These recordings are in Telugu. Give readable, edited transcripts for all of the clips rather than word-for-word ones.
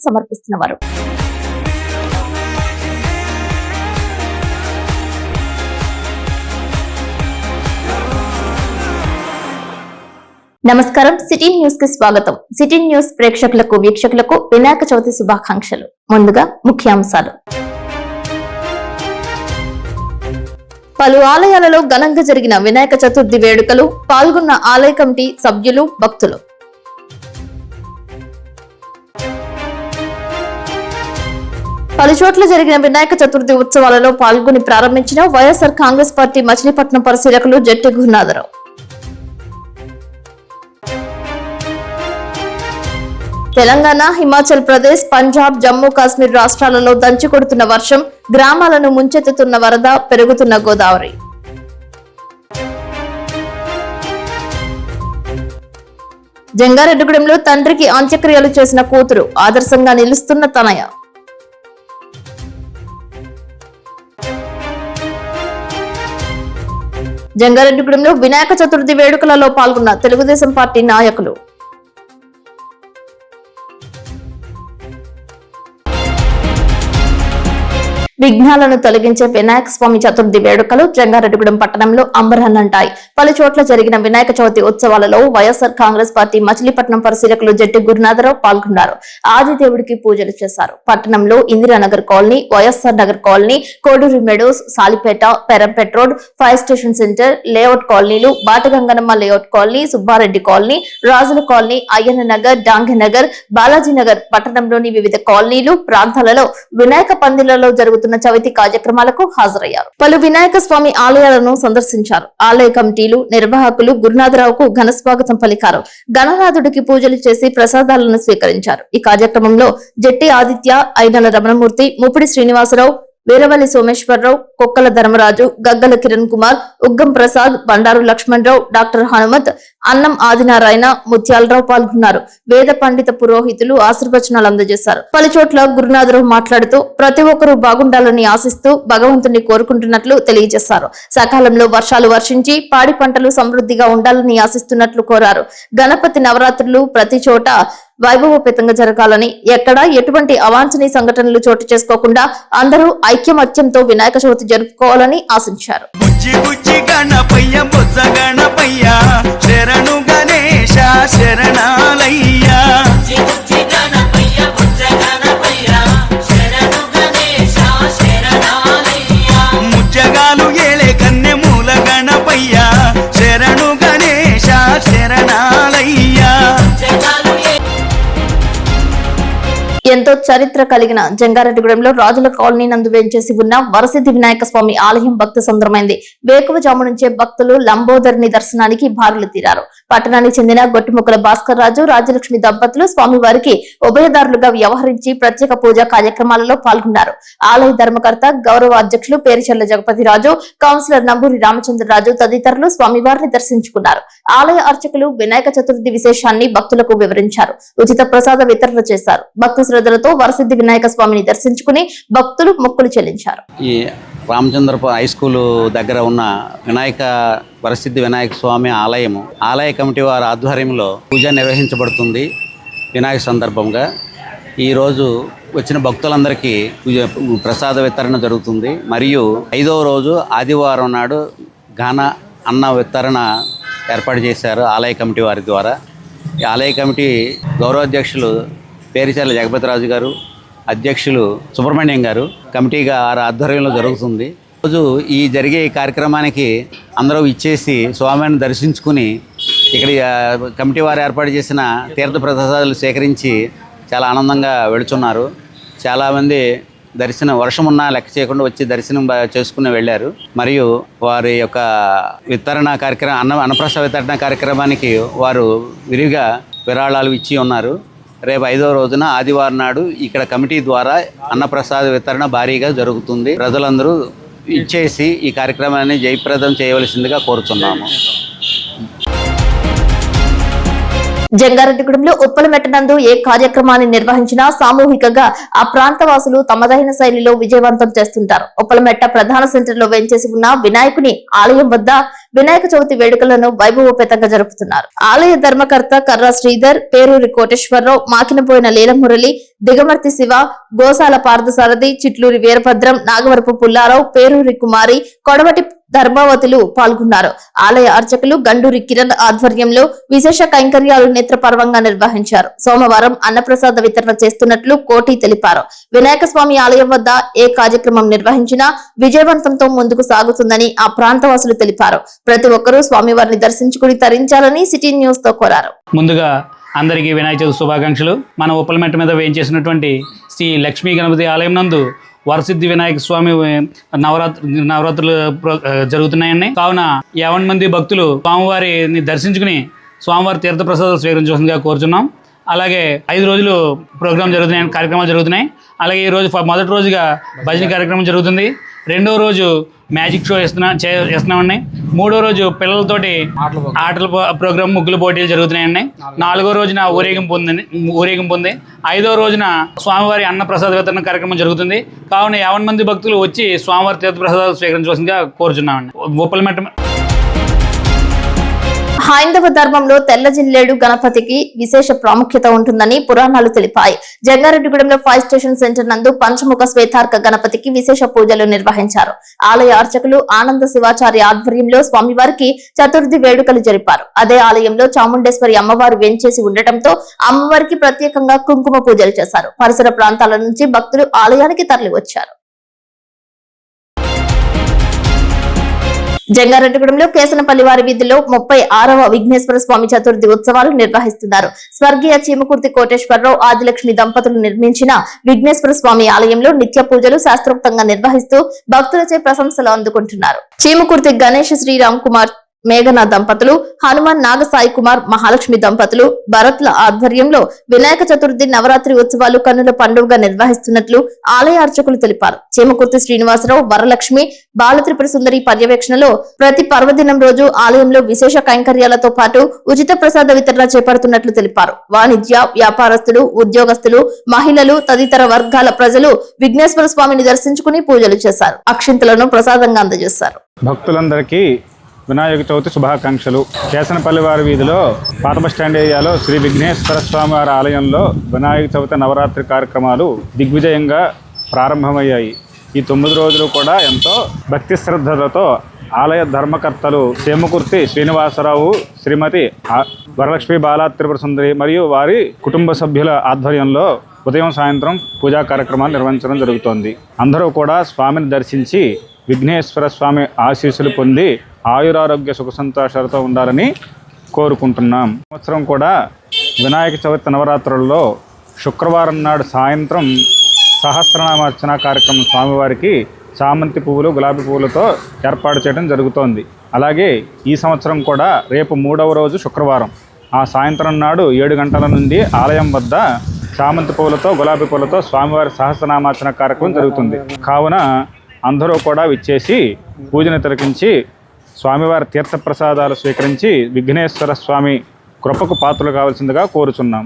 సమర్పిస్తున్నవారు. నమస్కారం, సిటీ న్యూస్ కి స్వాగతం. సిటీ న్యూస్ ప్రేక్షకులకు వీక్షకులకు వినాయక చవితి శుభాకాంక్షలు. ముందుగా ముఖ్యాంశాలు. పలు ఆలయాలలో ఘనంగా జరిగిన వినాయక చతుర్థి వేడుకలు, పాల్గొన్న ఆలయ కమిటీ సభ్యులు, భక్తులు. పలుచోట్ల జరిగిన వినాయక చతుర్థి ఉత్సవాలలో పాల్గొని ప్రారంభించిన వైఎస్ఆర్ కాంగ్రెస్ పార్టీ మచిలీపట్నం పరిశీలకులు జట్టి గురునాథరావు. తెలంగాణ, హిమాచల్ ప్రదేశ్, పంజాబ్, జమ్మూ కాశ్మీర్ రాష్ట్రాలలో దంచి కొడుతున్న వర్షం, గ్రామాలను ముంచెత్తుతున్న వరద, పెరుగుతున్న గోదావరి. జంగారెడ్డిగూడెంలో తండ్రికి అంత్యక్రియలు చేసిన కూతురు, ఆదర్శంగా నిలుస్తున్న తనయ. జంగారెడ్డిగూడెంలో వినాయక చతుర్థి వేడుకలలో పాల్గొన్న తెలుగుదేశం పార్టీ నాయకులు. విఘ్నాలను తొలగించే వినాయక స్వామి చతుర్థి వేడుకలు జంగారెడ్డిగూడెం పట్టణంలో అంబరాన్నంటాయి. పలు చోట్ల జరిగిన వినాయక చవితి ఉత్సవాలలో వైఎస్ఆర్ కాంగ్రెస్ పార్టీ మచిలీపట్నం పరిశీలకులు జట్టి గురునాథరావు పాల్గొన్నారు. ఆదిదేవుడికి పూజలు చేశారు. పట్టణంలో Indiranagar colony, YSR Nagar colony, Koduri meadows, Salipeta, Perampet road, fire station centre layout కాలనీలు, Bataganganamma layout colony, Subbareddy colony, రాజుల కాలనీ, అయ్యన్న నగర్, డాంగనగర్, బాలాజీ నగర్ పట్టణంలోని వివిధ కాలనీలు, ప్రాంతాలలో వినాయక పందిళ్లలో జరుగుతున్న చవితి కార్యక్రమాలకు హాజరయ్యారు. పలు వినాయక స్వామి ఆలయాలను సందర్శించారు. ఆలయ కమిటీలు, నిర్వాహకులు గురునాథరావుకు ఘన స్వాగతం పలికారు. గణనాథుడికి పూజలు చేసి ప్రసాదాలను స్వీకరించారు. ఈ కార్యక్రమంలో జట్టి ఆదిత్య, ఐనల రమణమూర్తి, ముప్పిడి శ్రీనివాసరావు, వీరవల్లి సోమేశ్వరరావు, కొక్కల ధర్మరాజు, గగ్గల కిరణ్ కుమార్, ఉగ్గం ప్రసాద్, బండారు లక్ష్మణరావు, డాక్టర్ హనుమత్, అన్నం ఆదినారాయణ, ముత్యాలరావు పాల్గొన్నారు. వేద పండిత పురోహితులు ఆశీర్వచనాలు అందజేశారు. పలుచోట్ల గురునాథరావు మాట్లాడుతూ ప్రతి ఒక్కరూ బాగుండాలని ఆశిస్తూ భగవంతుని కోరుకుంటున్నట్లు తెలియజేశారు. సకాలంలో వర్షాలు వర్షించి పాడి పంటలు సమృద్ధిగా ఉండాలని ఆశిస్తున్నట్లు కోరారు. గణపతి నవరాత్రులు ప్రతి చోట వైభవోపేతంగా జరగాలని, ఎక్కడా ఎటువంటి అవాంఛనీయ సంఘటనలు చోటు చేసుకోకుండా అందరూ ఐక్యమత్యంతో వినాయక చవితి జరుపుకోవాలని ఆశించారు. ఎంతో చరిత్ర కలిగిన జంగారెడ్డిగూడెంలో రాజుల కాలనీ నందు వేంచేసి ఉన్న వరసిద్ధి వినాయక స్వామి ఆలయం భక్తి సంద్రమైంది. వేకువజాము నుంచే భక్తులు లంబోదరిని దర్శనానికి బారులు తీరారు. పట్టణానికి చెందిన గొట్టిముక్కల భాస్కర్ రాజు, రాజలక్ష్మి దంపతులు స్వామివారికి ఉభయదారులుగా వ్యవహరించి ప్రత్యేక పూజా కార్యక్రమాలలో పాల్గొన్నారు. ఆలయ ధర్మకర్త, గౌరవ అధ్యక్షులు పేరిచెల్ల జగపతిరాజు, కౌన్సిలర్ నంబూరి రామచంద్రరాజు తదితరులు స్వామివారిని దర్శించుకున్నారు. ఆలయ అర్చకులు వినాయక చతుర్థి విశేషాన్ని భక్తులకు వివరించారు. ఉచిత ప్రసాద వితరణ చేశారు. భక్తి శ్రద్ధలతో వరసిద్ధి వినాయక స్వామిని దర్శించుకుని భక్తులు మొక్కులు చెల్లించారు. ఈ రామచంద్రపురం హై స్కూలు దగ్గర ఉన్న వరసిద్ధి వినాయక స్వామి ఆలయ కమిటీ వారి ఆధ్వర్యంలో పూజ నిర్వహించబడుతుంది. వినాయక సందర్భంగా ఈరోజు వచ్చిన భక్తులందరికీ ప్రసాద వితరణ జరుగుతుంది. మరియు 5వ రోజు ఆదివారం నాడు అన్న వితరణ ఏర్పాటు చేశారు ఆలయ కమిటీ వారి ద్వారా. ఈ ఆలయ కమిటీ గౌరవాధ్యక్షులు పేరిచెల్ల జగపతిరాజు గారు, అధ్యక్షులు సుబ్రహ్మణ్యం గారు, కమిటీగా ఆధ్వర్యంలో జరుగుతుంది. రోజు ఈ జరిగే కార్యక్రమానికి అందరూ ఇచ్చేసి స్వామిని దర్శించుకుని ఇక్కడ కమిటీ వారు ఏర్పాటు చేసిన తీర్థ ప్రసాదాలు సేకరించి చాలా ఆనందంగా వెళుతున్నారు. చాలామంది వర్షం ఉన్నా లెక్క చేయకుండా వచ్చి దర్శనం చేసుకుని వెళ్ళారు. మరియు వారి యొక్క వితరణ కార్యక్రమం అన్నప్రసాద వితరణ కార్యక్రమానికి వారు విరిగా విరాళాలు ఇచ్చి ఉన్నారు. రేపు 5వ రోజున ఆదివారం నాడు ఇక్కడ కమిటీ ద్వారా అన్నప్రసాద వితరణ భారీగా జరుగుతుంది. ప్రజలందరూ ఇచ్చేసి ఈ కార్యక్రమాన్ని జయప్రదం చేయవలసిందిగా కోరుతున్నాము. జంగారెడ్డిగూడెంలో ఉప్పలమెట్ట నందు ఏ కార్యక్రమాన్ని నిర్వహించినా సామూహికంగా ఆ ప్రాంత వాసులు తమదైన శైలిలో విజయవంతం చేస్తుంటారు. ఉప్పలమెట్ట ప్రధాన సెంటర్ లో వేంచేసి ఉన్న వినాయకుని ఆలయం వద్ద వినాయక చవితి వేడుకలను వైభవోపేతంగా జరుపుతున్నారు. ఆలయ ధర్మకర్త కర్ర శ్రీధర్, పేరూరి కోటేశ్వరరావు, మాకినపోయిన లీలమురళి, దిగమర్తి శివ, గోసాల పార్థసారథి, చిట్లూరి వీరభద్రం, నాగవరపు పుల్లారావు, పేరూరి కుమారి, కొడవటి ధర్మావతులు పాల్గొన్నారు. ఆలయ అర్చకులు గండూరి కిరణ్ ఆధ్వర్యంలో విశేష కైంకర్యాలు నేత్రపర్వంగా నిర్వహించారు. సోమవారం అన్నప్రసాద వితరణ చేస్తున్నట్లు కోటి తెలిపారు. వినాయక స్వామి ఆలయం వద్ద ఏ కార్యక్రమం నిర్వహించినా విజయవంతంతో ముందుకు సాగుతుందని ఆ ప్రాంతవాసులు తెలిపారు. ప్రతి ఒక్కరూ స్వామివారిని దర్శించుకుని తరించాలని సిటీ న్యూస్ తో కోరారు. ముందుగా అందరికీ వినాయక చవితి శుభాకాంక్షలు. మన ఉప్పలమెట్ట మీద వేయించేసినటువంటి శ్రీ లక్ష్మీ గణపతి ఆలయం నందు వరసిద్ధి వినాయక స్వామి నవరాత్రులు జరుగుతున్నాయండి. కావున 50 మంది భక్తులు స్వామివారిని దర్శించుకుని స్వామివారి తీర్థప్రసాదాలు స్వీకరించవలసిందిగా కోరుచున్నాం. అలాగే 5 రోజులు కార్యక్రమాలు జరుగుతున్నాయి. అలాగే ఈ రోజు మొదటి రోజుగా భజన కార్యక్రమం జరుగుతుంది. రెండవ రోజు మ్యాజిక్ షో చేస్తున్నామండి. మూడో రోజు పిల్లలతోటి ఆటల ప్రోగ్రాం, ముగ్గుల పోటీలు జరుగుతున్నాయండి. 4వ రోజున ఊరేగింపు ఉంది. 5వ రోజున స్వామివారి అన్న ప్రసాద వితరణ కార్యక్రమం జరుగుతుంది. కావున 50 మంది భక్తులు వచ్చి స్వామివారి తీర్థ ప్రసాదాలు స్వీకరించవలసిందిగా కోరుచున్నామండి. ఉప్పలమెట్ట హైందవ ధర్మంలో తెల్ల జిల్లేడు గణపతికి విశేష ప్రాముఖ్యత ఉంటుందని పురాణాలు తెలిపాయి. జంగారెడ్డిగూడెంలో 5 స్టేషన్ సెంటర్ నందు పంచముఖ శ్వేతార్క గణపతికి విశేష పూజలు నిర్వహించారు. ఆలయ అర్చకులు ఆనంద శివాచార్య ఆధ్వర్యంలో స్వామివారికి చతుర్థి వేడుకలు జరిపారు. అదే ఆలయంలో చాముండేశ్వరి అమ్మవారు వేంచేసి ఉండటంతో అమ్మవారికి ప్రత్యేకంగా కుంకుమ పూజలు చేశారు. పరిసర ప్రాంతాల నుంచి భక్తులు ఆలయానికి తరలివచ్చారు. జంగారెడ్డిగూడెంలో కేసనపల్లి వారి వీధిలో 36వ విఘ్నేశ్వర స్వామి చతుర్థి ఉత్సవాలు నిర్వహిస్తున్నారు. స్వర్గీయ చీమకుర్తి కోటేశ్వరరావు, ఆదిలక్ష్మి దంపతులు నిర్మించిన విఘ్నేశ్వర స్వామి ఆలయంలో నిత్య పూజలు శాస్త్రోక్తంగా నిర్వహిస్తూ భక్తులచే ప్రశంసలు అందుకుంటున్నారు. చీమకుర్తి గణేష్ శ్రీరామ్ కుమార్ మేఘన దంపతులు, హనుమాన్ నాగసాయి కుమార్, మహాలక్ష్మి దంపతులు, భరత్ల ఆధ్వర్యంలో వినాయక చతుర్థి నవరాత్రి ఉత్సవాలు కన్నుల పండుగగా నిర్వహిస్తున్నట్లు ఆలయ అర్చకులు తెలిపారు. చీమకుర్తి శ్రీనివాసరావు, వరలక్ష్మి, బాలత్రిపుర సుందరి పర్యవేక్షణలో ప్రతి పర్వదినం రోజు ఆలయంలో విశేష కైంకర్యాలతో పాటు ఉచిత ప్రసాద వితరణ చేపడుతున్నట్లు తెలిపారు. వాణిజ్య, వ్యాపారస్తులు, ఉద్యోగస్తులు, మహిళలు తదితర వర్గాల ప్రజలు విఘ్నేశ్వర స్వామిని దర్శించుకుని పూజలు చేశారు. అక్షింతలను ప్రసాదంగా అందజేశారు. భక్తులందరికీ వినాయక చవితి శుభాకాంక్షలు. కేసనపల్లి వారి వీధిలో పాత బస్టాండ్ ఏరియాలో శ్రీ విఘ్నేశ్వర స్వామి వారి ఆలయంలో వినాయక చవితి నవరాత్రి కార్యక్రమాలు దిగ్విజయంగా ప్రారంభమయ్యాయి. ఈ 9 రోజులు కూడా ఎంతో భక్తి శ్రద్ధలతో ఆలయ ధర్మకర్తలు చేమకుర్తి శ్రీనివాసరావు, శ్రీమతి వరలక్ష్మి, బాలా త్రిపుర సుందరి మరియు వారి కుటుంబ సభ్యుల ఆధ్వర్యంలో ఉదయం సాయంత్రం పూజా కార్యక్రమాలు నిర్వహించడం జరుగుతోంది. అందరూ కూడా స్వామిని దర్శించి విఘ్నేశ్వర స్వామి ఆశీస్సులు పొంది ఆయురారోగ్య సుఖ సంతోషాలతో ఉండాలని కోరుకుంటున్నాం. సంవత్సరం కూడా వినాయక చవితి నవరాత్రుల్లో శుక్రవారం నాడు సాయంత్రం సహస్రనామార్చన కార్యక్రమం స్వామివారికి చామంతి పువ్వులు, గులాబీ పువ్వులతో ఏర్పాటు చేయడం జరుగుతోంది. అలాగే ఈ సంవత్సరం కూడా రేపు 3వ రోజు శుక్రవారం ఆ సాయంత్రం నాడు 7 గంటల నుండి ఆలయం వద్ద చామంతి పువ్వులతో, గులాబీ పువ్వులతో స్వామివారి సహస్రనామార్చన కార్యక్రమం జరుగుతుంది. కావున అందరూ కూడా విచ్చేసి పూజను తిలకించి స్వామివారి తీర్థప్రసాదాలు స్వీకరించి విఘ్నేశ్వర స్వామి కృపకు పాత్రలు కావాల్సిందిగా కోరుచున్నాం.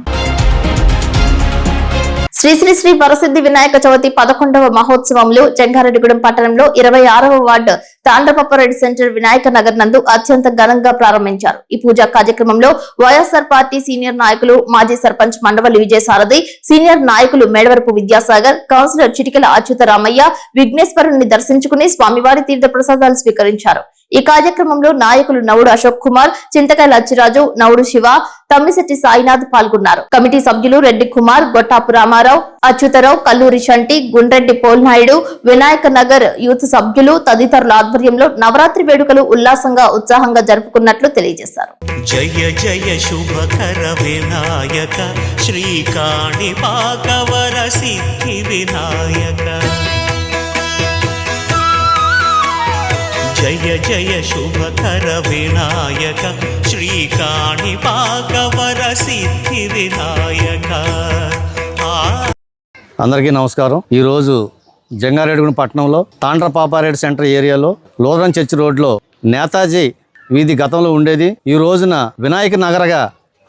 శ్రీ శ్రీ శ్రీ వరసిద్ధి వినాయక చవితి 11వ మహోత్సవంలో జంగారెడ్డిగూడెం పట్టణంలో 26వ వార్డు తాండ్రపప్పారెడ్డి సెంటర్ వినాయక నగర్ నందు అత్యంత ఘనంగా ప్రారంభించారు. ఈ పూజా కార్యక్రమంలో వైఎస్ఆర్ పార్టీ సీనియర్ నాయకులు, మాజీ సర్పంచ్ మండవల్లి విజయసారథి, సీనియర్ నాయకులు మేడవరపు విద్యాసాగర్, కౌన్సిలర్ చిటికల అచ్యుతరామయ్య విఘ్నేశ్వరుని దర్శించుకుని స్వామివారి తీర్థ ప్రసాదాలు స్వీకరించారు. ఈ కార్యక్రమంలో నాయకులు నవుడు అశోక్ కుమార్, చింతకాయల అచ్చిరాజు, నవుడు శివ, తమ్మిశెట్టి సాయినాథ్ పాల్గొన్నారు. కమిటీ సభ్యులు రెడ్డి కుమార్, గొట్టాపు రామారావు, అచ్యుతరావు, కల్లూరి శంటి, గుండ్రెడ్డి పోల్నాయుడు, వినాయక నగర్ యూత్ సభ్యులు తదితరుల ఆధ్వర్యంలో నవరాత్రి వేడుకలు ఉల్లాసంగా, ఉత్సాహంగా జరుపుకున్నట్లు తెలియజేశారు. జయ జయ శుభకర వినాయక శ్రీకాణి పాకవర సిద్ధి వినాయక, జయ జయ శుభకర వినాయక శ్రీకాణి పాకవర సిద్ధి వినాయక. అందరికీ నమస్కారం. ఈరోజు జంగారెడ్డిగూడెం పట్టణంలో తాండ్రపాపారెడ్డి సెంటర్ ఏరియాలో లోదరం చర్చి రోడ్లో నేతాజీ వీధి గతంలో ఉండేది. ఈ రోజున వినాయక నగరగా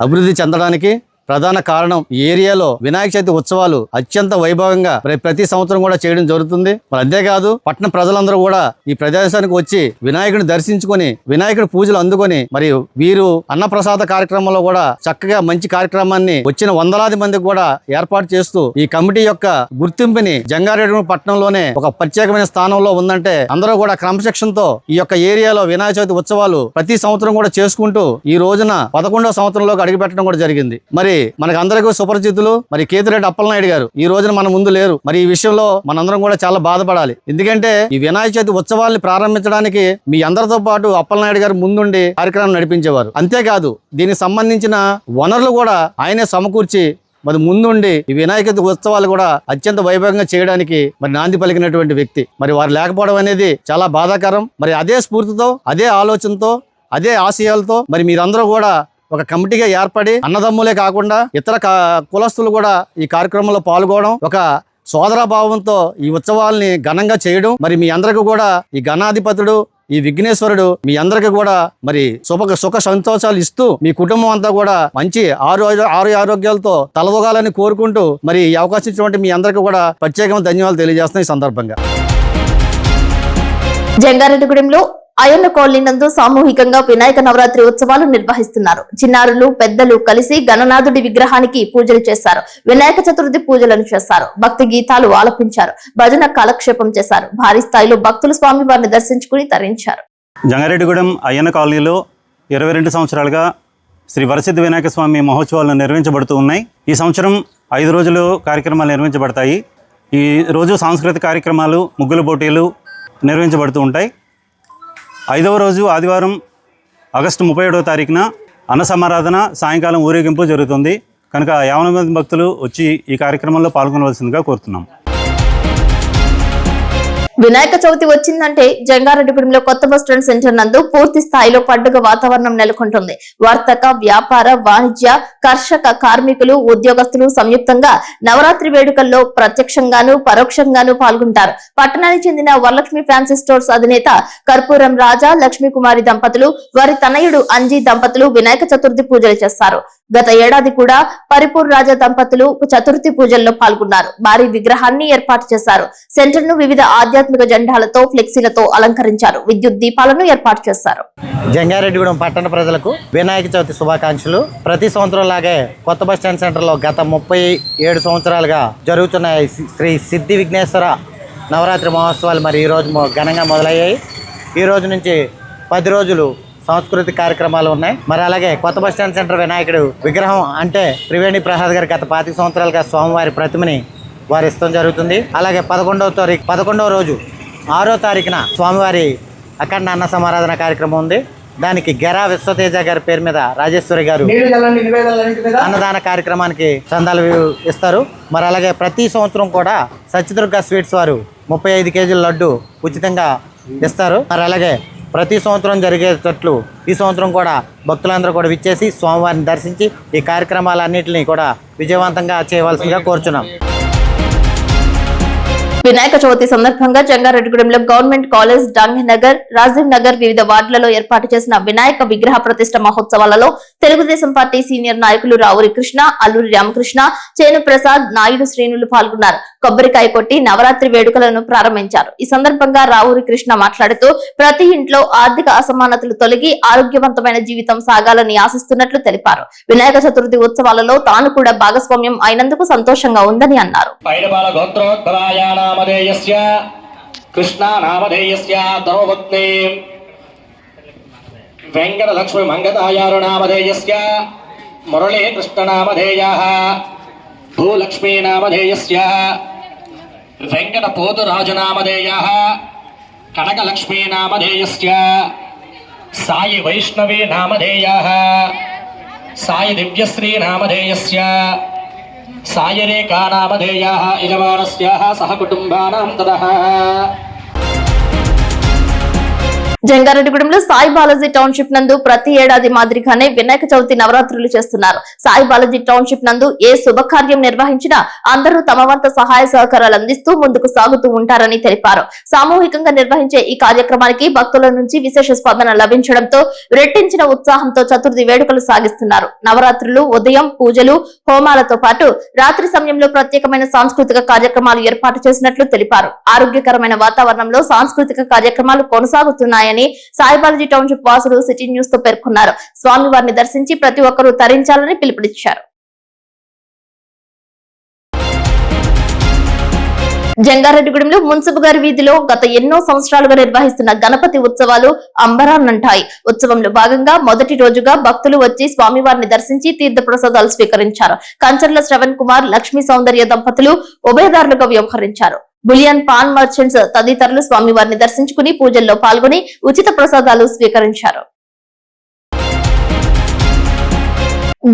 అభివృద్ధి చెందడానికి ప్రధాన కారణం ఈ ఏరియాలో వినాయక చవితి ఉత్సవాలు అత్యంత వైభవంగా ప్రతి సంవత్సరం కూడా చేయడం జరుగుతుంది. మరి అంతేకాదు పట్టణ ప్రజలందరూ కూడా ఈ ప్రదేశానికి వచ్చి వినాయకుడిని దర్శించుకొని వినాయకుడి పూజలు అందుకొని మరియు వీరు అన్నప్రసాద కార్యక్రమంలో కూడా చక్కగా మంచి కార్యక్రమాన్ని వచ్చిన వందలాది మందికి కూడా ఏర్పాటు చేస్తూ ఈ కమిటీ యొక్క గుర్తింపుని జంగారెడ్డి పట్టణంలోనే ఒక ప్రత్యేకమైన స్థానంలో ఉందంటే అందరూ కూడా క్రమశిక్షణతో ఈ యొక్క ఏరియాలో వినాయక చవితి ఉత్సవాలు ప్రతి సంవత్సరం కూడా చేసుకుంటూ ఈ రోజున 11వ సంవత్సరంలోకి అడుగుపెట్టడం కూడా జరిగింది. మరి మనకి అందరికీ సుపరిచితులు మరి కేతిరెడ్డి అప్పలనాయుడు గారు ఈ రోజున మన ముందు లేరు. మరి ఈ విషయంలో మనందరం కూడా చాలా బాధపడాలి. ఎందుకంటే ఈ వినాయక చవితి ఉత్సవాల్ని ప్రారంభించడానికి మీ అందరితో పాటు అప్పలనాయుడు గారు ముందుండి కార్యక్రమం నడిపించేవారు. అంతేకాదు దీనికి సంబంధించిన వనరులు కూడా ఆయనే సమకూర్చి మరి ముందుండి ఈ వినాయక ఉత్సవాలు కూడా అత్యంత వైభవంగా చేయడానికి మరి నాంది పలికినటువంటి వ్యక్తి. మరి వారు లేకపోవడం అనేది చాలా బాధాకరం. మరి అదే స్ఫూర్తితో అదే ఆలోచనతో అదే ఆశయాలతో మరి మీరందరూ కూడా ఒక కమిటీగా ఏర్పడి అన్నదమ్ములే కాకుండా ఇతర కులస్తులు కూడా ఈ కార్యక్రమంలో పాల్గొనడం, ఒక సోదరభావంతో ఈ ఉత్సవాల్ని ఘనంగా చేయడం, మరి మీ అందరికీ కూడా ఈ గణాధిపతుడు ఈ విఘ్నేశ్వరుడు మీ అందరికీ కూడా మరి సుఖ సంతోషాలు ఇస్తూ మీ కుటుంబం అంతా కూడా మంచి ఆరోగ్యాలతో తలదొగాలని కోరుకుంటూ మరి ఈ అవకాశం ఇచ్చినటువంటి మీ అందరికీ కూడా ప్రత్యేకంగా ధన్యవాదాలు తెలియజేస్తున్నాయి. ఈ సందర్భంగా జంగారెడ్డిగూడెంలో అయ్యన్న కాలనీ నందు సామూహికంగా వినాయక నవరాత్రి ఉత్సవాలు నిర్వహిస్తున్నారు. చిన్నారులు పెద్దలు కలిసి గణనాథుడి విగ్రహానికి పూజలు చేశారు. వినాయక చతుర్థి పూజలను చేశారు. భక్తి గీతాలు ఆలపించారు. భజన కాలక్షేపం చేశారు. భారీ స్థాయిలో భక్తులు స్వామివారిని దర్శించుకుని తరించారు. జంగారెడ్డిగూడెం అయ్యన్న కాలనీలో 22 సంవత్సరాలుగా శ్రీ వరసిద్ధి వినాయక స్వామి మహోత్సవాలు నిర్వహించబడుతూ ఉన్నాయి. ఈ సంవత్సరం 5 రోజులు కార్యక్రమాలు నిర్వహించబడతాయి. ఈ రోజు సాంస్కృతిక కార్యక్రమాలు, ముగ్గుల పోటీలు నిర్వహించబడుతూ ఉంటాయి. 5వ రోజు ఆదివారం ఆగస్టు 37వ తారీఖున అన్న సమారాధన, సాయంకాలం ఊరేగింపు జరుగుతుంది. కనుక 50 మంది భక్తులు వచ్చి ఈ కార్యక్రమంలో పాల్గొనవలసిందిగా కోరుతున్నాం. వినాయక చవితి వచ్చిందంటే జంగారెడ్డిగూడెంలో కొత్త బస్టాండ్ సెంటర్ నందు పూర్తి స్థాయిలో పండుగ వాతావరణం నెలకొంటుంది. వర్తక, వ్యాపార, వాణిజ్య, కర్షక, కార్మికులు, ఉద్యోగస్తులు సంయుక్తంగా నవరాత్రి వేడుకల్లో ప్రత్యక్షంగాను పరోక్షంగాను పాల్గొంటారు. పట్టణానికి చెందిన వరలక్ష్మి ఫ్యాన్సీ స్టోర్స్ అధినేత కర్పూరం రాజా, లక్ష్మీకుమారి దంపతులు, వారి తనయుడు అంజీ దంపతులు వినాయక చతుర్థి పూజలు చేస్తారు. గత ఏడాది కూడా పరిపూర్ రాజా దంపతులు చతుర్థి పూజల్లో పాల్గొన్నారు. భారీ విగ్రహాన్ని ఏర్పాటు చేశారు. సెంటర్ ను వివిధ ఆధ్యాత్మిక జెండాలతో, ఫ్లెక్సీలతో అలంకరించారు. విద్యుత్ దీపాలను ఏర్పాటు చేశారు. జంగారెడ్డిగూడెం పట్టణ ప్రజలకు వినాయక చవితి శుభాకాంక్షలు. ప్రతి సంవత్సరం లాగే కొత్త బస్టాండ్ సెంటర్ లో గత 37 సంవత్సరాలుగా జరుగుతున్న శ్రీ సిద్ధి విఘ్నేశ్వర నవరాత్రి మహోత్సవాలు మరి ఈ రోజు ఘనంగా మొదలయ్యాయి. ఈ రోజు నుంచి 10 రోజులు సాంస్కృతిక కార్యక్రమాలు ఉన్నాయి. మరి అలాగే కొత్త బస్టాండ్ సెంటర్ వినాయకుడు విగ్రహం అంటే త్రివేణి ప్రసాద్ గారు గత 25 సంవత్సరాలుగా స్వామివారి ప్రతిమని వారి ఇష్టం జరుగుతుంది. అలాగే 11వ రోజు 6వ తారీఖున స్వామివారి అఖండ అన్న సమారాధన కార్యక్రమం ఉంది. దానికి గెరా విశ్వతేజ గారి పేరు మీద రాజేశ్వరి గారు అన్నదాన కార్యక్రమానికి చందాలు ఇస్తారు. మరి అలాగే ప్రతి సంవత్సరం కూడా సత్యదుర్గ స్వీట్స్ వారు 35 కేజీల లడ్డు ఉచితంగా ఇస్తారు. మరి అలాగే ప్రతి సంవత్సరం జరిగేటట్లు ఈ సంవత్సరం కూడా భక్తులందరూ కూడా విచ్చేసి స్వామివారిని దర్శించి ఈ కార్యక్రమాలన్నింటినీ కూడా విజయవంతంగా చేయవలసిందిగా కోరుచున్నాం. వినాయక చవితి సందర్భంగా జంగారెడ్డిగూడెంలో గవర్నమెంట్ కాలేజ్, డాంగ్ నగర్, రాజీవ్ నగర్ వివిధ వార్డులలో ఏర్పాటు చేసిన వినాయక విగ్రహ ప్రతిష్ట మహోత్సవాలలో తెలుగుదేశం పార్టీ సీనియర్ నాయకులు రావురి కృష్ణ, అల్లూరి రామకృష్ణ, చేను ప్రసాద్, నాయుడు శ్రేణులు పాల్గొన్నారు. కొబ్బరికాయ కొట్టి నవరాత్రి వేడుకలను ప్రారంభించారు. ఈ సందర్భంగా రావురి కృష్ణ మాట్లాడుతూ ప్రతి ఇంట్లో ఆర్థిక అసమానతలు తొలగి ఆరోగ్యవంతమైన జీవితం సాగాలని ఆశిస్తున్నట్లు తెలిపారు. వినాయక చతుర్థి ఉత్సవాలలో తాను కూడా భాగస్వామ్యం అయినందుకు సంతోషంగా ఉందని అన్నారు. నామధేయస్య కృష్ణ నామధేయస్య ధర్మపత్ని వెంకటలక్ష్మి మంగతాయారు నామధేయస్య మురళీ కృష్ణ నామధేయః భూలక్ష్మీ నామధేయస్య వెంకటపోతురాజు నామధేయః కనకలక్ష్మీ నామధేయస్య సాయి వైష్ణవీ నామధేయః సాయి దివ్యశ్రీ నామధేయస్య సాయరేఖా నామధేయాః యజమానస్యాః సహ కుటుంబానాం తదః జంగారెడ్డిగూడెంలో సాయి బాలాజీ టౌన్షిప్ నందు ప్రతి ఏడాది మాదిరిగానే వినాయక చవితి నవరాత్రులు చేస్తున్నారు. సాయి బాలాజీ టౌన్షిప్ నందు ఏ శుభకార్యం నిర్వహించినా అందరూ తమ వంత సహాయ సహకారాలు అందిస్తూ ముందుకు సాగుతూ ఉంటారని తెలిపారు. సామూహికంగా నిర్వహించే ఈ కార్యక్రమానికి భక్తుల నుంచి విశేష స్పందన లభించడంతో రెట్టించిన ఉత్సాహంతో చతుర్థి వేడుకలు సాగిస్తున్నారు. నవరాత్రులు ఉదయం పూజలు హోమాలతో పాటు రాత్రి సమయంలో ప్రత్యేకమైన సాంస్కృతిక కార్యక్రమాలు ఏర్పాటు చేసినట్లు తెలిపారు. ఆరోగ్యకరమైన వాతావరణంలో సాంస్కృతిక కార్యక్రమాలు కొనసాగుతున్నాయని సాయిబాలాజీ టౌన్షిప్ వాసులు సిటీ న్యూస్ తో పేర్కొన్నారు. స్వామివారిని దర్శించి ప్రతి ఒక్కరూ తరించాలని పిలుపునిచ్చారు. జంగారెడ్డిగూడెంలో మున్సిపు గారి వీధిలో గత ఎన్నో సంవత్సరాలుగా నిర్వహిస్తున్న గణపతి ఉత్సవాలు అంబరాన్నంటాయి. ఉత్సవంలో భాగంగా మొదటి రోజుగా భక్తులు వచ్చి స్వామివారిని దర్శించి తీర్థ ప్రసాదాలు స్వీకరించారు. కంచర్ల శ్రవణ్ కుమార్, లక్ష్మీ సౌందర్య దంపతులు ఉభయదారులుగా వ్యవహరించారు. బులియన్ పాన్ మర్చెంట్స్ తదితరులు స్వామివారిని దర్శించుకుని పూజల్లో పాల్గొని ఉచిత ప్రసాదాలు స్వీకరించారు.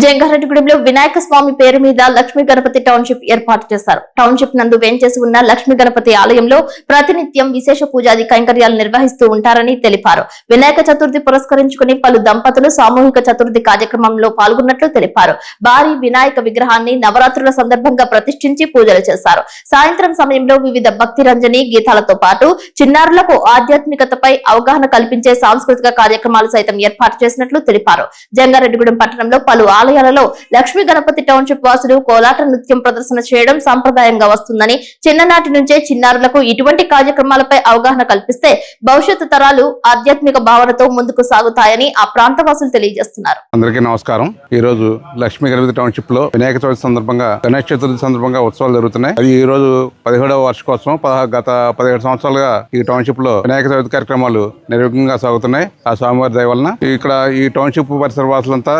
జంగారెడ్డిగూడెంలో వినాయక స్వామి పేరు మీద లక్ష్మీ గణపతి టౌన్షిప్ ఏర్పాటు చేశారు. టౌన్షిప్ నందు వేంచేసి ఉన్న లక్ష్మీ గణపతి ఆలయంలో ప్రతినిత్యం విశేష పూజాది కైంకర్యాలు నిర్వహిస్తూ ఉంటారని తెలిపారు. వినాయక చతుర్థి పురస్కరించుకుని పలు దంపతులు సామూహిక చతుర్థి కార్యక్రమంలో పాల్గొన్నట్లు తెలిపారు. భారీ వినాయక విగ్రహాన్ని నవరాత్రుల సందర్భంగా ప్రతిష్ఠించి పూజలు చేశారు. సాయంత్రం సమయంలో వివిధ భక్తి రంజని గీతాలతో పాటు చిన్నారులకు ఆధ్యాత్మికతపై అవగాహన కల్పించే సాంస్కృతిక కార్యక్రమాలు సైతం ఏర్పాటు చేసినట్లు తెలిపారు. జంగారెడ్డిగూడెం పట్టణంలో పలు ఆలయాలలో లక్ష్మీ గణపతి టౌన్షిప్ వాసులు కోలాట నృత్యం ప్రదర్శన చేయడం సంప్రదాయంగా వస్తుందని, చిన్ననాటి నుంచే చిన్నారులకు ఇటువంటి కార్యక్రమాలపై అవగాహన కల్పిస్తే భవిష్యత్తు తరాలు ఆధ్యాత్మిక భావనతో ముందుకు సాగుతాయని ఆ ప్రాంత వాసులు తెలియజేస్తున్నారు. అందరికీ నమస్కారం. ఈ రోజు లక్ష్మీ గణపతి టౌన్షిప్ లో వినాయక చవితి సందర్భంగా, గణేష్ చతుర్థి సందర్భంగా ఉత్సవాలు జరుగుతున్నాయి. అది ఈ రోజు 17వ వార్షికోత్సవం. గత 17 సంవత్సరాలుగా ఈ టౌన్షిప్ లో వినాయక చవితి కార్యక్రమాలు నిర్విఘ్నంగా సాగుతున్నాయి. ఆ స్వామివారి దయ వలన ఇక్కడ ఈ టౌన్షిప్ పరిసర వాసులంతా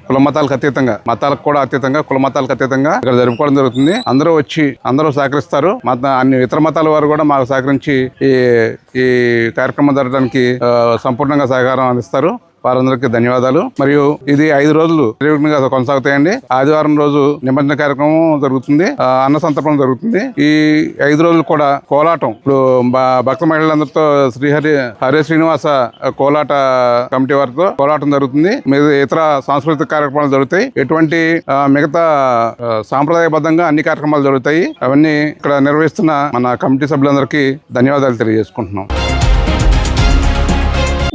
కుల మతాలకు అతీతంగా, మతాలకు కూడా అతీతంగా, కుల మతాలకు అతీతంగా ఇక్కడ జరుపుకోవడం జరుగుతుంది. అందరూ సహకరిస్తారు. అన్ని ఇతర మతాల వారు కూడా మాకు సహకరించి ఈ కార్యక్రమం జరగడానికి సంపూర్ణంగా సహకారం అందిస్తారు. వారందరికీ ధన్యవాదాలు. మరియు ఇది 5 రోజులు నిర్విఘ్నంగా కొనసాగుతాయండి. ఆదివారం రోజు నిమజ్జన కార్యక్రమం జరుగుతుంది, అన్న సంతర్పణ జరుగుతుంది. ఈ 5 రోజులు కూడా కోలాటం, ఇప్పుడు భక్త మహిళలందరితో హరే శ్రీనివాస కోలాట కమిటీ వారితో కోలాటం జరుగుతుంది. ఇతర సాంస్కృతిక కార్యక్రమాలు జరుగుతాయి. ఎటువంటి మిగతా సాంప్రదాయబద్ధంగా అన్ని కార్యక్రమాలు జరుగుతాయి. అవన్నీ ఇక్కడ నిర్వహిస్తున్న మన కమిటీ సభ్యులందరికీ ధన్యవాదాలు తెలియజేసుకుంటున్నాం.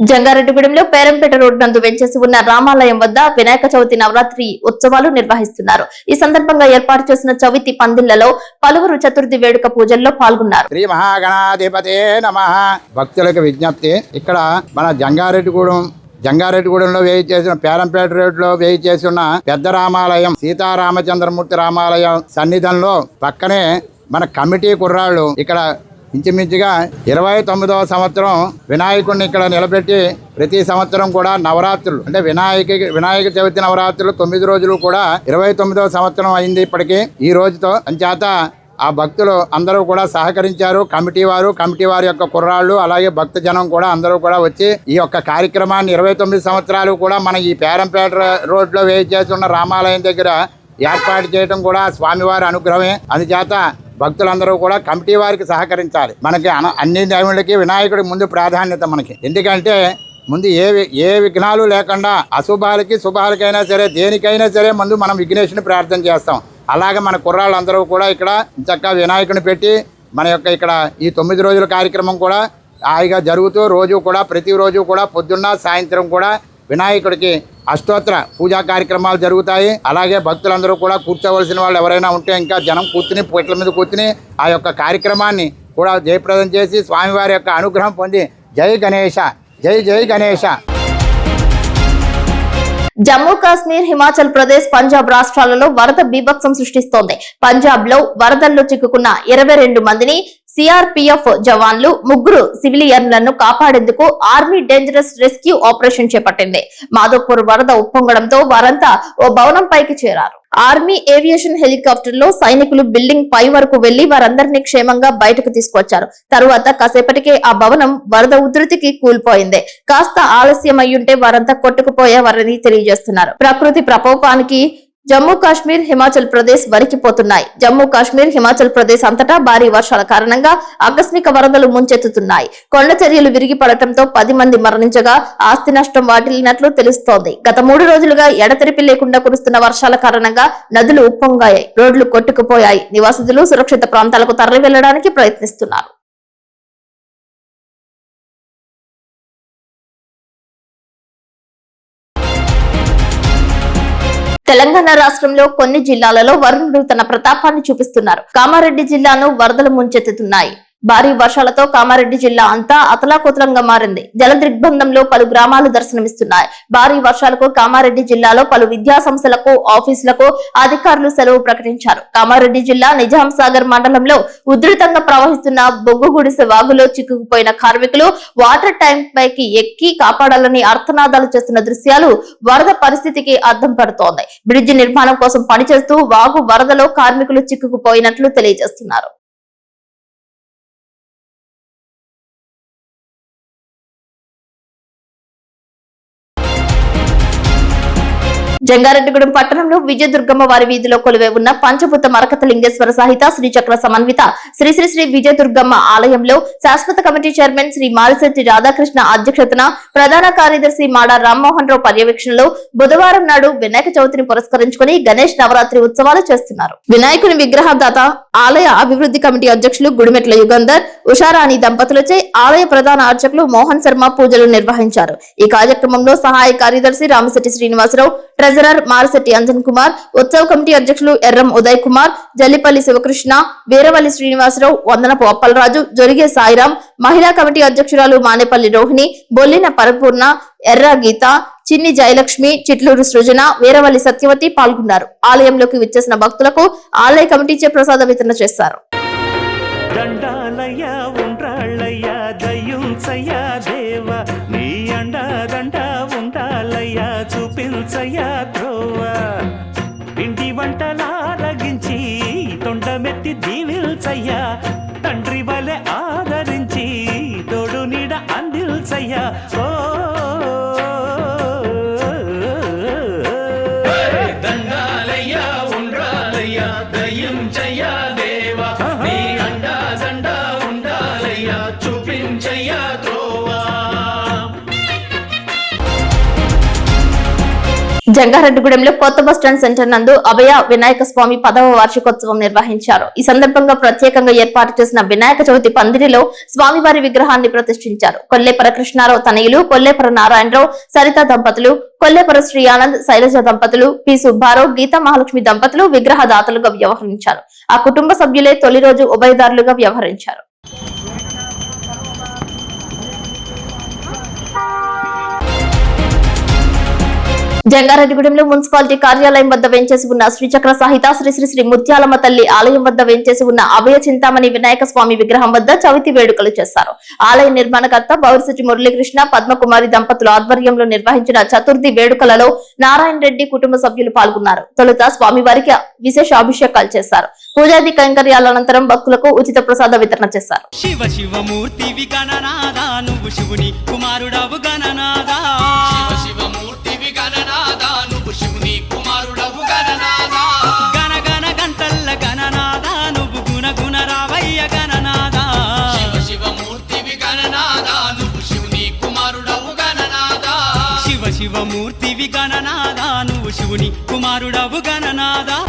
జంగారెడ్డిగూడెంలో పేరంపేట రోడ్ నందు వెంచేసి ఉన్న రామాలయం వద్ద వినాయక చవితి నవరాత్రి ఉత్సవాలు నిర్వహిస్తున్నారు. ఈ సందర్భంగా ఏర్పాటు చేసిన చవితి పందిళ్లలో పలువురు చతుర్థి వేడుక పూజల్లో పాల్గొన్నారు. శ్రీ మహాగణాధిపతే నమః. భక్తులకు విజ్ఞప్తి, ఇక్కడ మన జంగారెడ్డిగూడెంలో వేయి చేసిన పేరంపేట రోడ్లో వేయి చేసి ఉన్న పెద్ద రామాలయం, సీతారామచంద్రమూర్తి రామాలయం సన్నిధంలో పక్కనే మన కమిటీ కుర్రాళ్ళు ఇక్కడ ఇంచుమించుగా 29వ సంవత్సరం వినాయకుడిని ఇక్కడ నిలబెట్టి ప్రతి సంవత్సరం కూడా నవరాత్రులు, అంటే వినాయక చవితి నవరాత్రులు 9 రోజులు కూడా 29వ సంవత్సరం అయింది ఇప్పటికీ ఈ రోజుతో. అంచేత ఆ భక్తులు అందరూ కూడా సహకరించారు. కమిటీ వారి యొక్క కుర్రాళ్ళు, అలాగే భక్త జనం కూడా అందరూ కూడా వచ్చి ఈ యొక్క కార్యక్రమాన్ని 29 సంవత్సరాలు కూడా మన ఈ పేరంపేట రోడ్లో వేయి చేసి ఉన్న రామాలయం దగ్గర ఏర్పాటు చేయడం కూడా స్వామివారి అనుగ్రహమే. అందుచేత భక్తులందరూ కూడా కమిటీ వారికి సహకరించాలి. మనకి అన్ని దేవుళ్ళకి వినాయకుడికి ముందు ప్రాధాన్యత మనకి. ఎందుకంటే ముందు ఏ విఘ్నాలు లేకుండా అశుభాలకి శుభాలకైనా సరే దేనికైనా సరే ముందు మనం విఘ్నేశ్వరుని ప్రార్థన చేస్తాం. అలాగే మన కుర్రాళ్ళందరూ కూడా ఇక్కడ చక్కగా వినాయకుడిని పెట్టి మన యొక్క ఇక్కడ ఈ 9 రోజుల కార్యక్రమం కూడా హాయిగా జరుగుతూ ప్రతిరోజు కూడా పొద్దున్న సాయంత్రం కూడా వినాయకుడికి అష్టోత్తర పూజా కార్యక్రమాలు జరుగుతాయి. అలాగే భక్తులందరూ కూడా కూర్చోవలసిన వాళ్ళు ఎవరైనా ఉంటే ఇంకా జనం పీటల మీద కూర్చుని ఆ యొక్క కార్యక్రమాన్ని కూడా జయప్రదం చేసి స్వామివారి యొక్క అనుగ్రహం పొంది జై గణేశ, జై జై గణేశ. జమ్మూ కాశ్మీర్, హిమాచల్ ప్రదేశ్, పంజాబ్ రాష్ట్రాలలో వరద బీభత్సం సృష్టిస్తోంది. పంజాబ్ లో వరదల్లో చిక్కుకున్న 22 మందిని సిఆర్పీఎఫ్ జవాన్లు, 3 సివిలియన్లను కాపాడేందుకు ఆర్మీ డేంజరస్ రెస్క్యూ ఆపరేషన్ చేపట్టింది. మాధోపూర్ వరద ఉప్పొంగడంతో వారంతా ఓ భవనం పైకి చేరారు. ఆర్మీ ఏవియేషన్ హెలికాప్టర్ లో సైనికులు బిల్డింగ్ పై వరకు వెళ్లి వారందరినీ క్షేమంగా బయటకు తీసుకొచ్చారు. తరువాత కాసేపటికే ఆ భవనం వరద ఉధృతికి కూలిపోయింది. కాస్త ఆలస్యం అయ్యుంటే వారంతా కొట్టుకుపోయేవారని తెలియజేస్తున్నారు. ప్రకృతి ప్రకోపానికి జమ్మూ కాశ్మీర్ హిమాచల్ ప్రదేశ్ వరికిపోతున్నాయి. జమ్మూ కాశ్మీర్ హిమాచల్ ప్రదేశ్ అంతటా భారీ వర్షాల కారణంగా ఆకస్మిక వరదలు ముంచెత్తుతున్నాయి. కొండ చర్యలు విరిగి పడటంతో 10 మంది మరణించగా ఆస్తి నష్టం వాటిల్లినట్లు తెలుస్తోంది. గత 3 రోజులుగా ఎడతెరిపి లేకుండా కురుస్తున్న వర్షాల కారణంగా నదులు ఉప్పొంగాయి, రోడ్లు కొట్టుకుపోయాయి. నివాసితులు సురక్షిత ప్రాంతాలకు తరలి వెళ్లడానికి ప్రయత్నిస్తున్నారు. తెలంగాణ రాష్ట్రంలో కొన్ని జిల్లాలలో వరుణుడు తన ప్రతాపాన్ని చూపిస్తున్నారు. కామారెడ్డి జిల్లాను వరదలు ముంచెత్తుతున్నాయి. భారీ వర్షాలతో కామారెడ్డి జిల్లా అంతా అతలాకుతలంగా మారింది. జల దిగ్బంధంలో పలు గ్రామాలు దర్శనమిస్తున్నాయి. భారీ వర్షాలకు కామారెడ్డి జిల్లాలో పలు విద్యా సంస్థలకు, ఆఫీసులకు అధికారులు సెలవు ప్రకటించారు. కామారెడ్డి జిల్లా నిజాం సాగర్ మండలంలో ఉధృతంగా ప్రవహిస్తున్న బొగ్గుగుడిసె వాగులో చిక్కుకుపోయిన కార్మికులు వాటర్ ట్యాంక్ పైకి ఎక్కి కాపాడాలని అర్థనాదాలు చేస్తున్న దృశ్యాలు వరద పరిస్థితికి అద్దం పడుతోంది. బ్రిడ్జి నిర్మాణం కోసం పనిచేస్తూ వాగు వరదలో కార్మికులు చిక్కుకుపోయినట్లు తెలియజేస్తున్నారు. జంగారెడ్డిగూడెం పట్టణంలో విజయదుర్గమ్మ వారి వీధిలో కొలువై ఉన్న పంచభూత మరకత లింగేశ్వర సహిత శ్రీచక్ర సమన్విత శ్రీ శ్రీ శ్రీ విజయదుర్గమ్మ ఆలయంలో శాశ్వత కమిటీ చైర్మన్ శ్రీ మారిశెట్టి రాధాకృష్ణ అధ్యక్షతన ప్రధాన కార్యదర్శి మాడా రామ్మోహన్ రావు పర్యవేక్షణలో బుధవారం నాడు వినాయక చవితిని పురస్కరించుకుని గణేష్ నవరాత్రి ఉత్సవాలు చేస్తున్నారు. వినాయకుని విగ్రహదాత ఆలయ అభివృద్ధి కమిటీ అధ్యక్షులు గుడిమెట్ల యుగంధర్, ఉషారాణి దంపతులచే ఆలయ ప్రధాన అర్చకులు మోహన్ శర్మ పూజలు నిర్వహించారు. ఈ కార్యక్రమంలో సహాయ కార్యదర్శి రామశెట్టి శ్రీనివాసరావు, ట్రెజరర్ మారిశెట్టి అంజన్ కుమార్, ఉత్సవ కమిటీ అధ్యక్షులు ఎర్రం ఉదయ్ కుమార్, జల్లిపల్లి శివకృష్ణ, వీరవల్లి శ్రీనివాసరావు, వందనపు అప్పలరాజు, జొరిగే సాయిరాం, మహిళా కమిటీ అధ్యక్షురాలు మానేపల్లి రోహిణి, బొల్లిన పరిపూర్ణ, ఎర్ర గీత, చిన్ని జయలక్ష్మి, చిట్లూరు సృజన, వీరవల్లి సత్యవతి పాల్గొన్నారు. ఆలయంలోకి విచ్చేసిన భక్తులకు ఆలయ కమిటీచే ప్రసాద వితరణ చేశారు. దండాలయ్య ఉండ్రాళ్ళయ్య దయ్యుంచయ్య దేవ నీ అండ దండ ఉండాలయ్య చూపించయ్య ధ్రువ ఇంటి వంటలారగించి తొండమెత్తి దీవిల్చయ్య తండ్రి వలె ఆదరించి తోడు నీడ అందిల్చయ్య ఓ దండాలయ్య ఉండ్రాలయ్య దయ్యుంచయ్య దేవ నీ అండ దండ ఉండాలయ్య చూపించయ్య ధ్రువ. జంగారెడ్డిగూడెంలో కొత్త బస్టాండ్ సెంటర్ నందు అభయ వినాయక స్వామి 10వ వార్షికోత్సవం నిర్వహించారు. ఈ సందర్భంగా ప్రత్యేకంగా ఏర్పాటు చేసిన వినాయక చవితి పందిరిలో స్వామివారి విగ్రహాన్ని ప్రతిష్ఠించారు. కొల్లేపర కృష్ణారావు తనయులు, కొల్లేపర నారాయణరావు, సరిత దంపతులు, కొల్లేపర శ్రీ ఆనంద్, శైలజ దంపతులు, పి సుబ్బారావు, గీతా మహాలక్ష్మి దంపతులు విగ్రహదాతలుగా వ్యవహరించారు. ఆ కుటుంబ సభ్యులే తొలి రోజు ఉభయదారులుగా వ్యవహరించారు. జంగారెడ్డిగూడెంలో మున్సిపాలిటీ కార్యాలయం వద్ద వెంచేసి ఉన్న శ్రీచక్ర సహిత శ్రీ శ్రీ శ్రీ ముత్యాలమ్మ తల్లి ఆలయం వద్ద వెంచేసి ఉన్న అభయ చింతామణి వినాయక స్వామి విగ్రహం వద్ద చవితి వేడుకలు చేశారు. ఆలయ నిర్మాణకర్త బౌరిశెట్టి మురళీకృష్ణ, పద్మకుమారి దంపతుల ఆధ్వర్యంలో నిర్వహించిన చతుర్థి వేడుకలలో నారాయణ రెడ్డి కుటుంబ సభ్యులు పాల్గొన్నారు. తొలుత స్వామివారికి విశేష అభిషేకాలు చేశారు. పూజాది కైంకర్యాల అనంతరం భక్తులకు ఉచిత ప్రసాద వితరణ చేశారు. శివ శివమూర్తి విగణనాదా నువ్వు శివుని కుమారుడవు గణనాదా శివమూర్తి విగణనాదా నువ్వు శివుని కుమారుడవు గణనాదా గణ గణ గంటల్ల గణనాదా నువ్వు గుణ గుణ రావయ్య గణనాదా శివమూర్తి విగణనాదా నువ్వు శివుని కుమారుడవు గణనాదా శివమూర్తి విగణనాదా నువ్వు శివుని కుమారుడవు గణనాదా.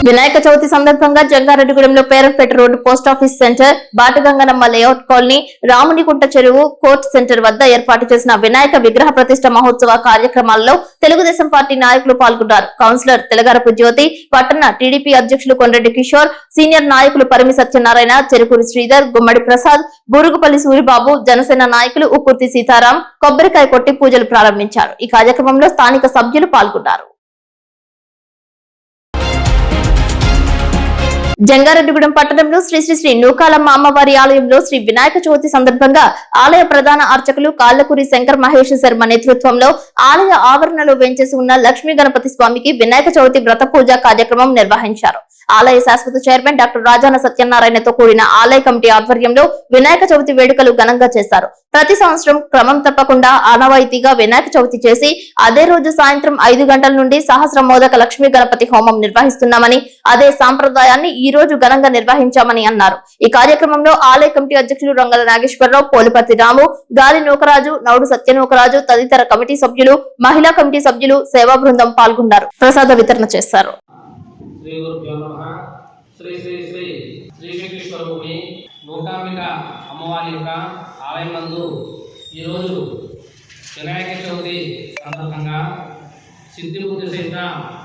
వినాయక చవితి సందర్భంగా జంగారెడ్డిగూడెంలో Perampeta road post office centre, Bataganganamma layout colony, Ramunikunta చెరువు, కోర్టు సెంటర్ వద్ద ఏర్పాటు చేసిన వినాయక విగ్రహ ప్రతిష్ట మహోత్సవ కార్యక్రమాల్లో తెలుగుదేశం పార్టీ నాయకులు పాల్గొన్నారు. కౌన్సిలర్ తెలగరపు జ్యోతి, పట్టణ టీడీపీ అధ్యక్షులు కొండ్రెడ్డి కిషోర్, సీనియర్ నాయకులు పరిమి సత్యనారాయణ, చెరుకూరి శ్రీధర్, గుమ్మడి ప్రసాద్, బూరుగుపల్లి సూరిబాబు, జనసేన నాయకులు ఉక్కుర్తి సీతారాం కొబ్బరికాయ కొట్టి పూజలు ప్రారంభించారు. ఈ కార్యక్రమంలో స్థానిక సభ్యులు పాల్గొన్నారు. జంగారెడ్డిగూడెం పట్టణంలో శ్రీ శ్రీ శ్రీ నూకాలమ్మ అమ్మవారి ఆలయంలో శ్రీ వినాయక చవితి సందర్భంగా ఆలయ ప్రధాన అర్చకులు కాళ్లకూరి శంకర్ మహేష్ శర్మ నేతృత్వంలో ఆలయ ఆవరణలో వెంచేసి ఉన్న లక్ష్మీ గణపతి స్వామికి వినాయక చవితి వ్రత పూజ కార్యక్రమం నిర్వహించారు. ఆలయ శాశ్వత చైర్మన్ డాక్టర్ రాజాన సత్యనారాయణతో కూడిన ఆలయ కమిటీ ఆధ్వర్యంలో వినాయక చవితి వేడుకలు ఘనంగా చేశారు. ప్రతి సంవత్సరం క్రమం తప్పకుండా ఆనవాయితీగా వినాయక చవితి చేసి అదే రోజు సాయంత్రం 5 గంటల నుండి సహస్ర మోదక లక్ష్మీ గణపతి హోమం నిర్వహిస్తున్నామని, అదే సాంప్రదాయాన్ని ఈ రోజు ఘనంగా నిర్వహించామని అన్నారు. ఈ కార్యక్రమంలో ఆలయ కమిటీ అధ్యక్షులు రంగల నాగేశ్వరరావు, పోలిపర్తి రాము, గాలి నూకరాజు, నౌడు సత్యనూకరాజు తదితర కమిటీ సభ్యులు, మహిళా కమిటీ సభ్యులు, సేవా బృందం పాల్గొన్నారు. ప్రసాద వితరణ చేశారు. శ్రీ శ్రీ శ్రీ శ్రీశక్తీశ్వర భూమి మూకాంబిక అమ్మవారి యొక్క ఆలయం నందు ఈరోజు వినాయక చవితి సందర్భంగా సిద్ధిబుద్ధి సహిత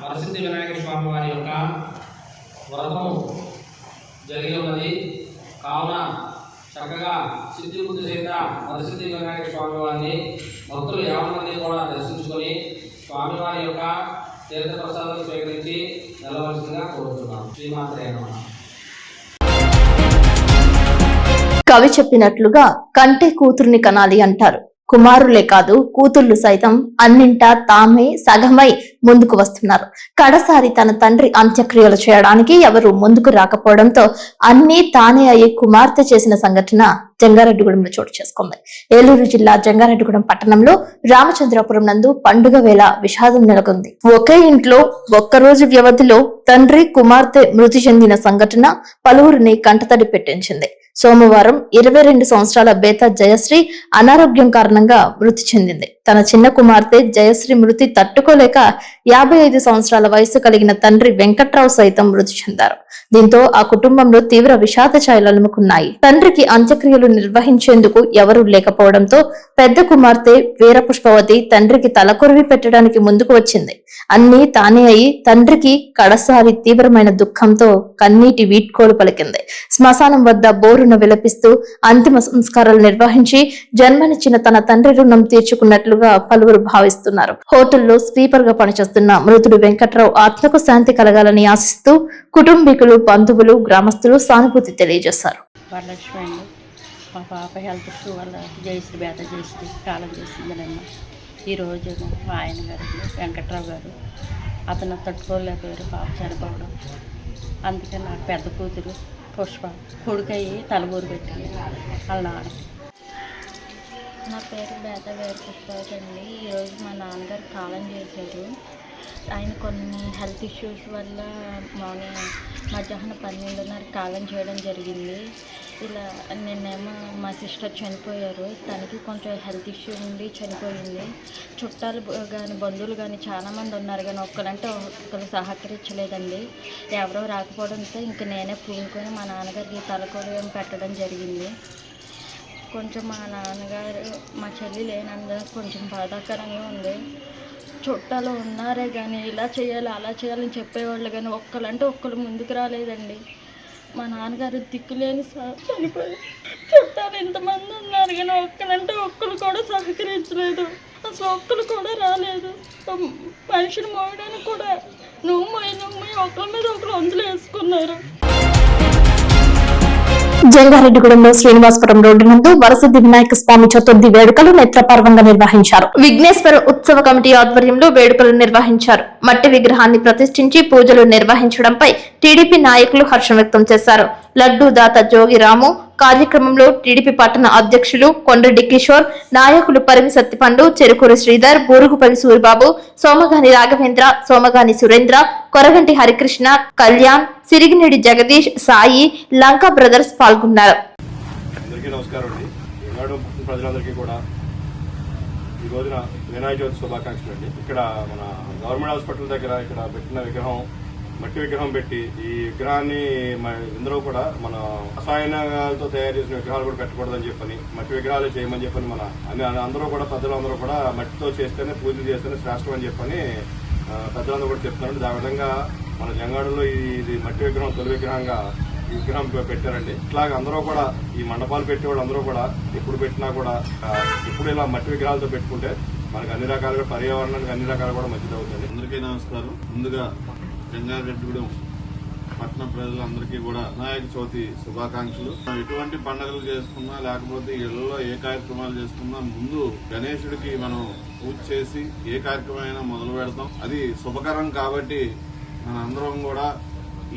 వరసిద్ధి వినాయక స్వామి వారి యొక్క వ్రతం జరిగి ఉన్నది. కావున చక్కగా సిద్ధిబుద్ధి సహిత వరసిద్ధి వినాయక స్వామి వారిని భక్తులు 50 మంది కూడా దర్శించుకొని స్వామివారి యొక్క తీర్థ ప్రసాదం స్వీకరించి నిలవలసిందిగా కోరుతున్నాం. శ్రీమాత్రే నమః. కవి చెప్పినట్లుగా కంటే కూతుర్ని కనాలి అంటారు. కుమారులే కాదు కూతుళ్లు సైతం అన్నింటా తామే సగమై ముందుకు వస్తున్నారు. కడసారి తన తండ్రి అంత్యక్రియలు చేయడానికి ఎవరు ముందుకు రాకపోవడంతో అన్నీ తానే అయ్యి కుమార్తె చేసిన సంఘటన జంగారెడ్డిగూడెంలో చోటు చేసుకుంది. ఏలూరు జిల్లా జంగారెడ్డిగూడెం పట్టణంలో రామచంద్రాపురం నందు పండుగ వేళ విషాదం నెలకొంది. ఒకే ఇంట్లో ఒక్కరోజు వ్యవధిలో తండ్రి కుమార్తె మృతి చెందిన సంఘటన పలువురిని కంటతడి పెట్టించింది. సోమవారం 22 సంవత్సరాల బేత జయశ్రీ అనారోగ్యం కారణంగా మృతి చెందింది. తన చిన్న కుమార్తె జయశ్రీ మృతి తట్టుకోలేక 55 సంవత్సరాల వయసు కలిగిన తండ్రి వెంకట్రావు సైతం మృతి చెందారు. దీంతో ఆ కుటుంబంలో తీవ్ర విషాద ఛాయలు అలుముకున్నాయి. తండ్రికి అంత్యక్రియలు నిర్వహించేందుకు ఎవరూ లేకపోవడంతో పెద్ద కుమార్తె వీరపుష్పవతి తండ్రికి తలకొరివి పెట్టడానికి ముందుకు వచ్చింది. అన్నీ తానే అయి తండ్రికి కడసారి తీవ్రమైన దుఃఖంతో కన్నీటి వీడ్కోలు పలికింది. శ్మశానం వద్ద బోరున విలపిస్తూ అంతిమ సంస్కారాలు నిర్వహించి జన్మనిచ్చిన తన తండ్రి రుణం తీర్చుకున్నట్లుగా పలువురు భావిస్తున్నారు. హోటల్లో స్వీపర్ గా పనిచేస్తున్న మృతుడు వెంకట్రావు ఆత్మకు శాంతి కలగాలని ఆశిస్తూ కుటుంబీకులు, బంధువులు, గ్రామస్తులు సానుభూతి తెలియజేశారు. వరలక్ష్మి అండి, మా పాప హెల్త్ ఇష్యూ వల్ల జయశ్రీ బేత జయశ్రీ కాలం చేసిందనమ్మ. ఈరోజు మా ఆయన గారు వెంకట్రావు గారు అతను తట్టుకోలేకపోయారు పాప చనిపోవడం. అందుకే నాకు పెద్ద కూతురు పుష్ప కొడుకయ్యి తలగూరు పెట్టింది వాళ్ళ నాన్న. నా పేరు బేత వీరపుష్పవతి అండి. ఈరోజు మా నాన్నగారు కాలం చేశారు. ఆయన కొన్ని హెల్త్ ఇష్యూస్ వల్ల మధ్యాహ్నం 12:30 కాలం చేయడం జరిగింది. ఇలా నిన్నేమో మా సిస్టర్ చనిపోయారు. తనకి కొంచెం హెల్త్ ఇష్యూ ఉండి చనిపోయింది. చుట్టాలు కానీ బంధువులు కానీ చాలామంది ఉన్నారు కానీ ఒక్కరంటే ఒక్కరు సహకరించలేదండి. ఎవరో రాకపోవడంతో ఇంక నేనే పూనుకొని మా నాన్నగారికి తలకొరియం పెట్టడం జరిగింది. కొంచెం మా నాన్నగారు మా చెల్లి లేనందుకు కొంచెం బాధాకరంగా ఉంది. చుట్టాలు ఉన్నారే కానీ ఇలా చేయాలి అలా చేయాలని చెప్పేవాళ్ళు కానీ ఒక్కరంటే ఒక్కరు ముందుకు రాలేదండి. మా నాన్నగారు దిక్కులేని చనిపోయి చుట్టాలు ఇంతమంది ఉన్నారు కానీ ఒక్కరంటే ఒక్కరు కూడా సహకరించలేదు. అసలు ఒక్కరు కూడా రాలేదు. మనిషిని మోయడానికి కూడా నువ్వు ఒకరి మీద ఒకరు వంతులు వేసుకున్నారు. జంగారెడ్డిగూడెంలో శ్రీనివాసపురం రోడ్డు నందు వరసిద్ధి వినాయక స్వామి చతుర్థి వేడుకలు నేత్రపర్వంగా నిర్వహించారు. విఘ్నేశ్వర ఉత్సవ కమిటీ ఆధ్వర్యంలో వేడుకలు నిర్వహించారు. మట్టి విగ్రహాన్ని ప్రతిష్ఠించి పూజలు నిర్వహించడంపై టీడీపీ నాయకులు హర్షం వ్యక్తం చేశారు. లడ్డూ దాత జోగిరాము కార్యక్రమంలో టీడీపీ పట్టణ అధ్యక్షులు కొండ్రెడ్డి కిషోర్, నాయకులు పరిమి సత్తిపండు, చెరుకూరి శ్రీధర్, బూరుగుపల్లి సూరిబాబు, సోమగాని రాఘవేంద్ర, సోమగాని సురేంద్ర, కొరగంటి హరికృష్ణ, కళ్యాణ్, సిరిగినేడి జగదీష్, సాయి, లంకా బ్రదర్స్ పాల్గొన్నారు. అందరికీ నమస్కారం అండి. ఈనాడు ప్రజలందరికీ కూడా ఈ రోజున వినాయక చవితి శుభాకాంక్షలు అండి. ఇక్కడ మన గవర్నమెంట్ హాస్పిటల్ దగ్గర ఇక్కడ పెట్టిన విగ్రహం మట్టి విగ్రహం పెట్టి ఈ విగ్రహాన్ని ఇందులో కూడా మన రసాయనాలతో తయారు చేసిన విగ్రహాలు కూడా పెట్టకూడదని చెప్పని మట్టి విగ్రహాలు చేయమని చెప్పని మన అందరూ కూడా పెద్దలందరూ కూడా మట్టితో చేస్తేనే పూజలు చేస్తేనే శ్రేష్టం అని చెప్పని పెద్దలందరూ కూడా చెప్తున్నారు. ఆ విధంగా మన జంగాడులో ఇది మట్టి విగ్రహం తొలి విగ్రహంగా ఈ విగ్రహం పెట్టారండి. ఇట్లాగే అందరూ కూడా ఈ మండపాలు పెట్టేవాళ్ళు అందరూ కూడా ఎప్పుడు పెట్టినా కూడా ఇప్పుడు ఇలా మట్టి విగ్రహాలతో పెట్టుకుంటే మనకు అన్ని రకాలుగా పర్యావరణానికి అన్ని రకాలు కూడా మంచిది అవుతుంది. అందరికీ నమస్కారం. ముందుగా జంగారెడ్డిగూడెం పట్టణ ప్రజలందరికీ కూడా వినాయక చవితి శుభాకాంక్షలు. ఎటువంటి పండుగలు చేసుకున్నా లేకపోతే ఇళ్లలో ఏ కార్యక్రమాలు చేసుకున్నా ముందు గణేశుడికి మనం పూజ చేసి ఏ కార్యక్రమం అయినా మొదలు పెడతాం. అది శుభకరం కాబట్టి మన అందరం కూడా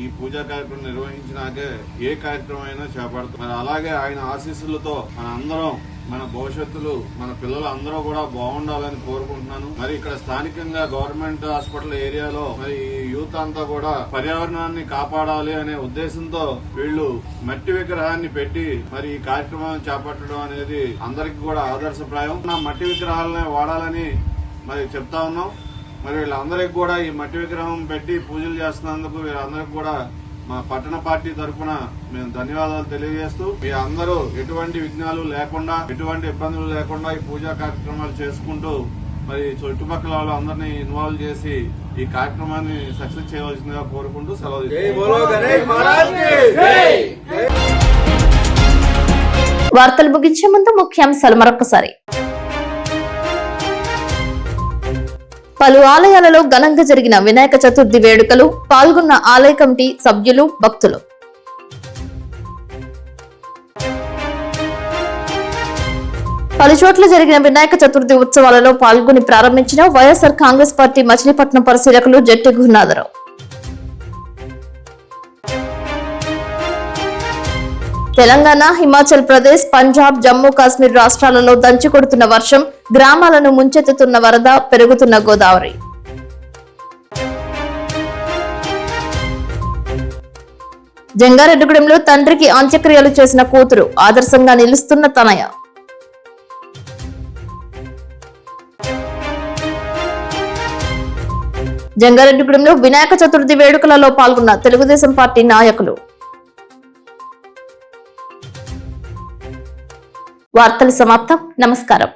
ఈ పూజా కార్యక్రమం నిర్వహించినాకే ఏ కార్యక్రమం అయినా చేపడతాం. మరి అలాగే ఆయన ఆశీస్సులతో మన అందరం మన భవిష్యత్తులు మన పిల్లలు అందరూ కూడా బాగుండాలని కోరుకుంటున్నాను. మరి ఇక్కడ స్థానికంగా గవర్నమెంట్ హాస్పిటల్ ఏరియాలో మరి యూత్ అంతా కూడా పర్యావరణాన్ని కాపాడాలి అనే ఉద్దేశంతో వీళ్ళు మట్టి విగ్రహాన్ని పెట్టి మరి ఈ కార్యక్రమం చేపట్టడం అనేది అందరికి కూడా ఆదర్శప్రాయం. నా మట్టి విగ్రహాలనే వాడాలని మరి చెప్తా ఉన్నాం. మరి వీళ్ళందరికీ కూడా ఈ మట్టి విగ్రహం పెట్టి పూజలు చేస్తున్నందుకు వీళ్ళందరికీ కూడా మా పట్టణ పార్టీ తరఫున మేము ధన్యవాదాలు తెలియజేస్తూ మీ అందరూ ఎటువంటి విఘ్నాలు లేకుండా ఎటువంటి ఇబ్బందులు లేకుండా ఈ పూజా కార్యక్రమాలు చేసుకుంటూ మరి చుట్టుపక్కల వాళ్ళందరినీ ఇన్వాల్వ్ చేసి ఈ కార్యక్రమాన్ని సక్సెస్ చేయవలసిందిగా కోరుకుంటూ సెలవు. వార్తలు ముగించే ముందు ముఖ్యాంశాలు మరొకసారి. పలు ఆలయాలలో ఘనంగా జరిగిన వినాయక చతుర్థి వేడుకలు, పాల్గొన్న ఆలయ కమిటీ సభ్యులు, భక్తులు. పలు చోట్ల జరిగిన వినాయక చతుర్థి ఉత్సవాలలో పాల్గొని ప్రారంభించిన వైఎస్ఆర్ కాంగ్రెస్ పార్టీ మచిలీపట్నం పరిశీలకులు జట్టి గురునాథరావు. తెలంగాణ, హిమాచల్ ప్రదేశ్, పంజాబ్, జమ్మూ కాశ్మీర్ రాష్ట్రాలలో దంచి కొడుతున్న వర్షం, గ్రామాలను ముంచెత్తుతున్న వరద, పెరుగుతున్న గోదావరి. జంగారెడ్డిగూడెంలో తండ్రికి అంత్యక్రియలు చేసిన కూతురు, ఆదర్శంగా నిలుస్తున్న తనయ. జంగారెడ్డిగూడెంలో వినాయక చతుర్థి వేడుకలలో పాల్గొన్న తెలుగుదేశం పార్టీ నాయకులు. వార్తలు సమాప్తం. నమస్కారం.